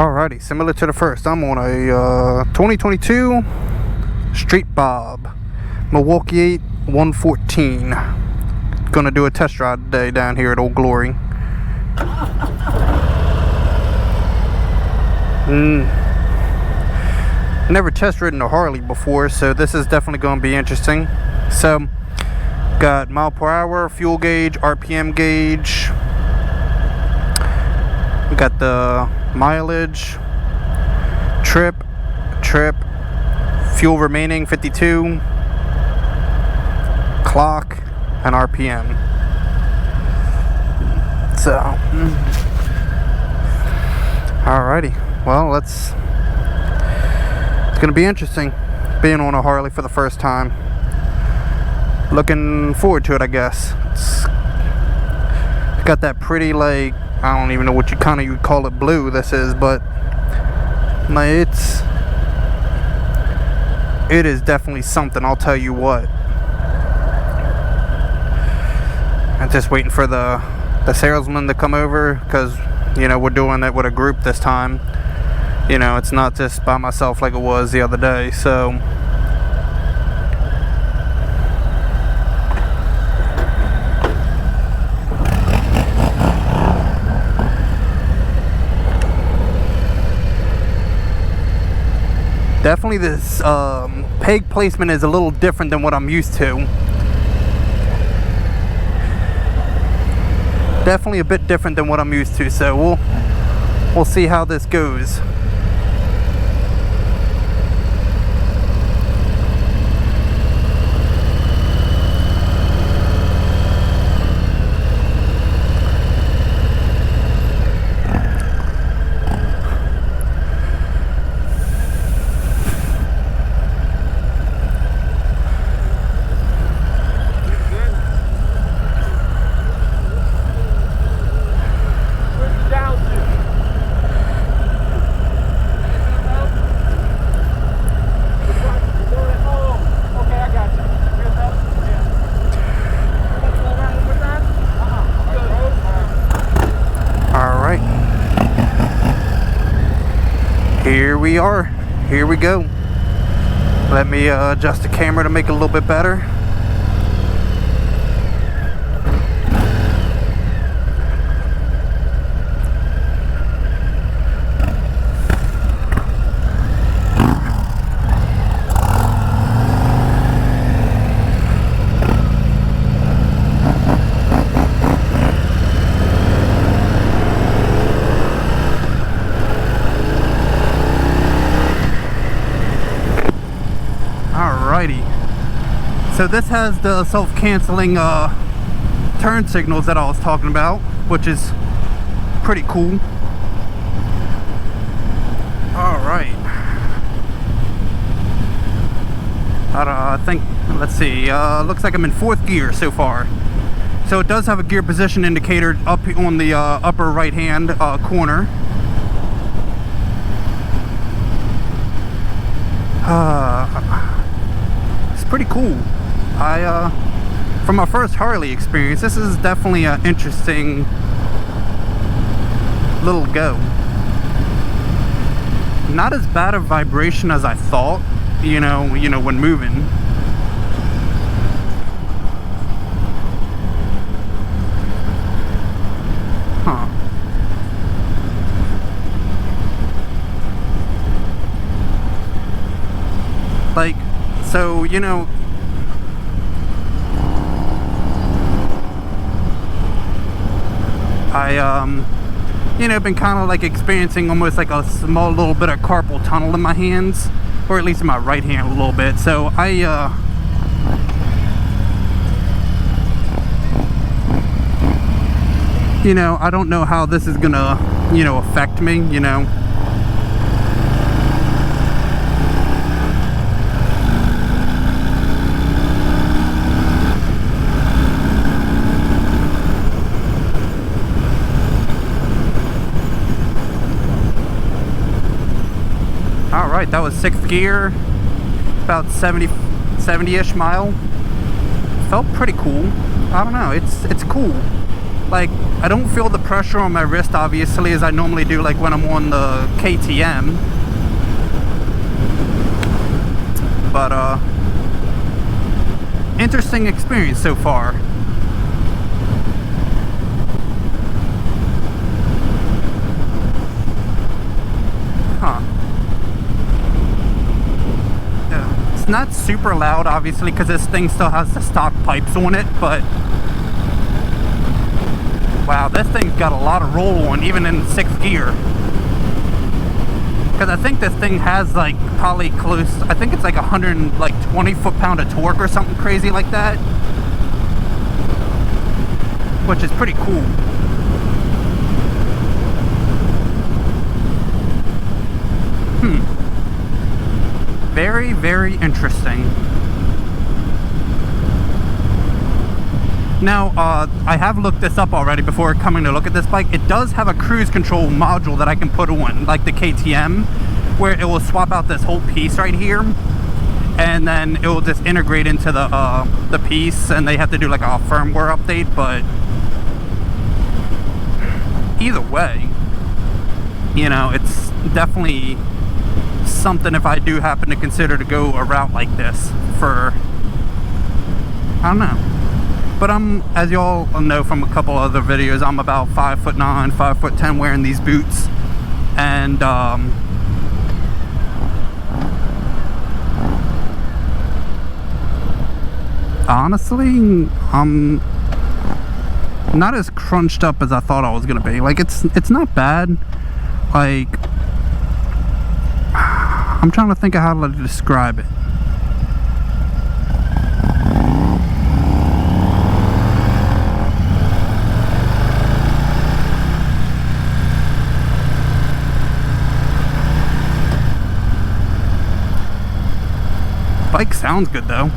Alrighty, similar to the first, I'm on a 2022 Street Bob Milwaukee 8 114. Gonna do a test ride today down here at Old Glory. Never test ridden a Harley before, so this is definitely gonna be interesting. So, got mile per hour, fuel gauge, RPM gauge. We got the mileage, trip, fuel remaining 52, clock, and RPM. So, alrighty. Well, it's gonna be interesting being on a Harley for the first time. Looking forward to it, I guess. It's got that pretty, like, I don't even know what you would call it, blue this is, but like, it is definitely something, I'll tell you what. I'm just waiting for the salesman to come over, because, you know, we're doing it with a group this time. You know, it's not just by myself like it was the other day, so definitely this peg placement is a little different than what I'm used to. Definitely a bit different than what I'm used to, so we'll see how this goes. Here we go. Let me adjust the camera to make it a little bit better. So this has the self-canceling turn signals that I was talking about, which is pretty cool. Alright. I think, let's see, looks like I'm in 4th gear so far. So it does have a gear position indicator up on the upper right hand corner. It's pretty cool. From my first Harley experience, this is definitely an interesting little go. Not as bad a vibration as I thought, you know, when moving. Huh. Like, so, you know, you know, been kind of like experiencing almost like a small little bit of carpal tunnel in my hands, or at least in my right hand a little bit. So you know, I don't know how this is gonna, you know, affect me, you know. Alright, that was 6th gear, about 70-ish mile. Felt pretty cool. I don't know, it's cool. Like, I don't feel the pressure on my wrist, obviously, as I normally do, like when I'm on the KTM. But, interesting experience so far. Huh. Yeah. It's not super loud, obviously, because this thing still has the stock pipes on it, but wow, this thing's got a lot of roll on, even in 6th gear. Because I think this thing has like probably close, I think it's like 120 foot-pound of torque or something crazy like that, which is pretty cool. Very, very interesting. Now, I have looked this up already before coming to look at this bike. It does have a cruise control module that I can put on, like the KTM, where it will swap out this whole piece right here, and then it will just integrate into the piece, and they have to do like a firmware update. But either way, you know, it's definitely something if I do happen to consider to go a route like this for, I don't know. But I'm, as y'all know from a couple other videos, I'm about 5'9", 5'10", wearing these boots, and honestly, I'm not as crunched up as I thought I was gonna be. Like, it's not bad. Like, I'm trying to think of how to describe it. Bike sounds good though.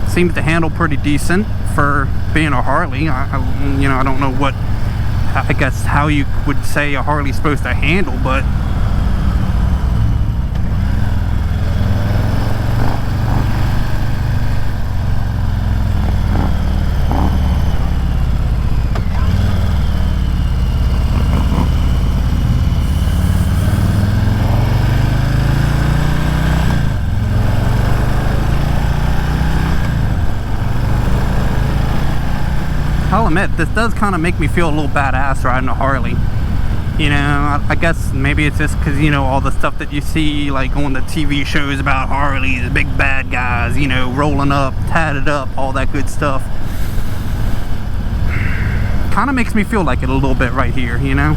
Seems to handle pretty decent for being a Harley. You know, I don't know what, I guess how you would say a Harley's supposed to handle, but I'll admit, this does kind of make me feel a little badass riding a Harley. You know, I guess maybe it's just because, you know, all the stuff that you see, like, on the TV shows about Harleys, big bad guys, you know, rolling up, tatted up, all that good stuff. Kind of makes me feel like it a little bit right here, you know?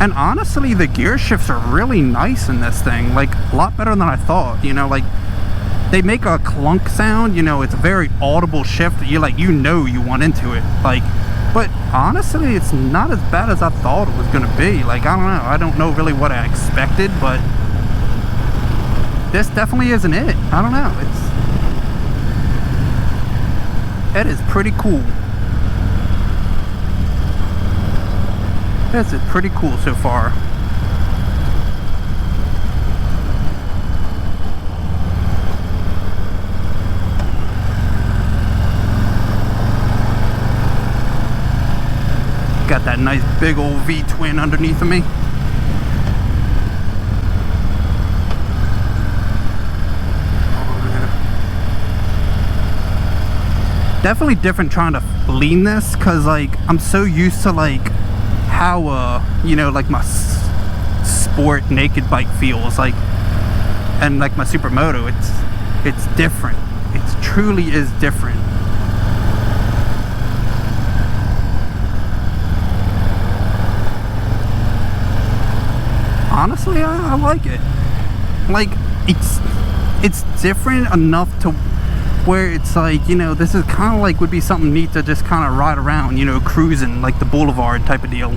And honestly, the gear shifts are really nice in this thing. Like, a lot better than I thought, you know, like, they make a clunk sound, you know, it's a very audible shift that you like, you know, you want into it. Like, but honestly, it's not as bad as I thought it was gonna be. Like, I don't know really what I expected, but this definitely isn't it. I don't know, it is pretty cool. This is pretty cool so far. Got that nice big old V-twin underneath of me. Definitely different trying to lean this, cause like I'm so used to like how you know, like my sport naked bike feels like, and like my supermoto, it's different. It truly is different. Honestly, I like it. Like, it's different enough to where it's like, you know, this is kind of like would be something neat to just kind of ride around, you know, cruising like the boulevard type of deal.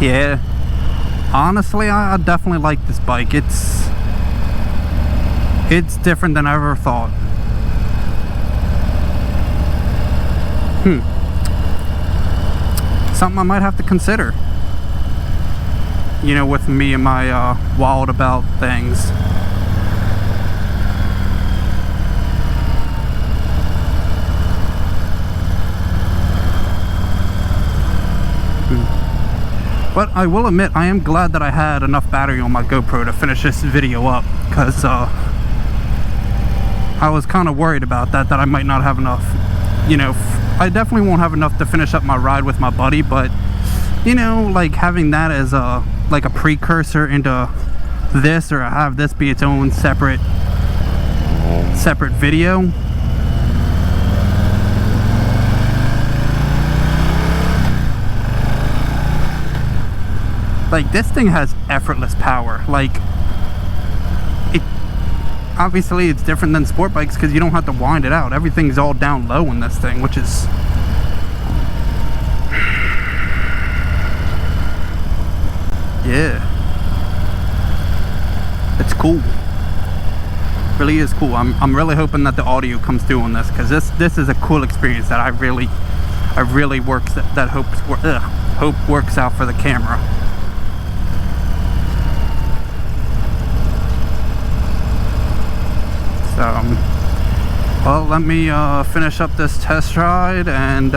Yeah, honestly, I definitely like this bike. It's different than I ever thought. Something I might have to consider, you know, with me and my wild about things. But I will admit, I am glad that I had enough battery on my GoPro to finish this video up, because I was kind of worried about that I might not have enough. You know, I definitely won't have enough to finish up my ride with my buddy, but you know, like having that as a like a precursor into this, or have this be its own separate video. Like, this thing has effortless power. Like, it obviously it's different than sport bikes because you don't have to wind it out. Everything's all down low in this thing, which is yeah, it's cool. Really is cool. I'm really hoping that the audio comes through on this, because this is a cool experience that I really works that hope works out for the camera. So, well, let me finish up this test ride, and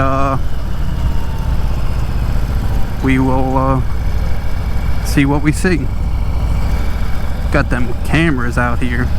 we will see what we see. Got them cameras out here.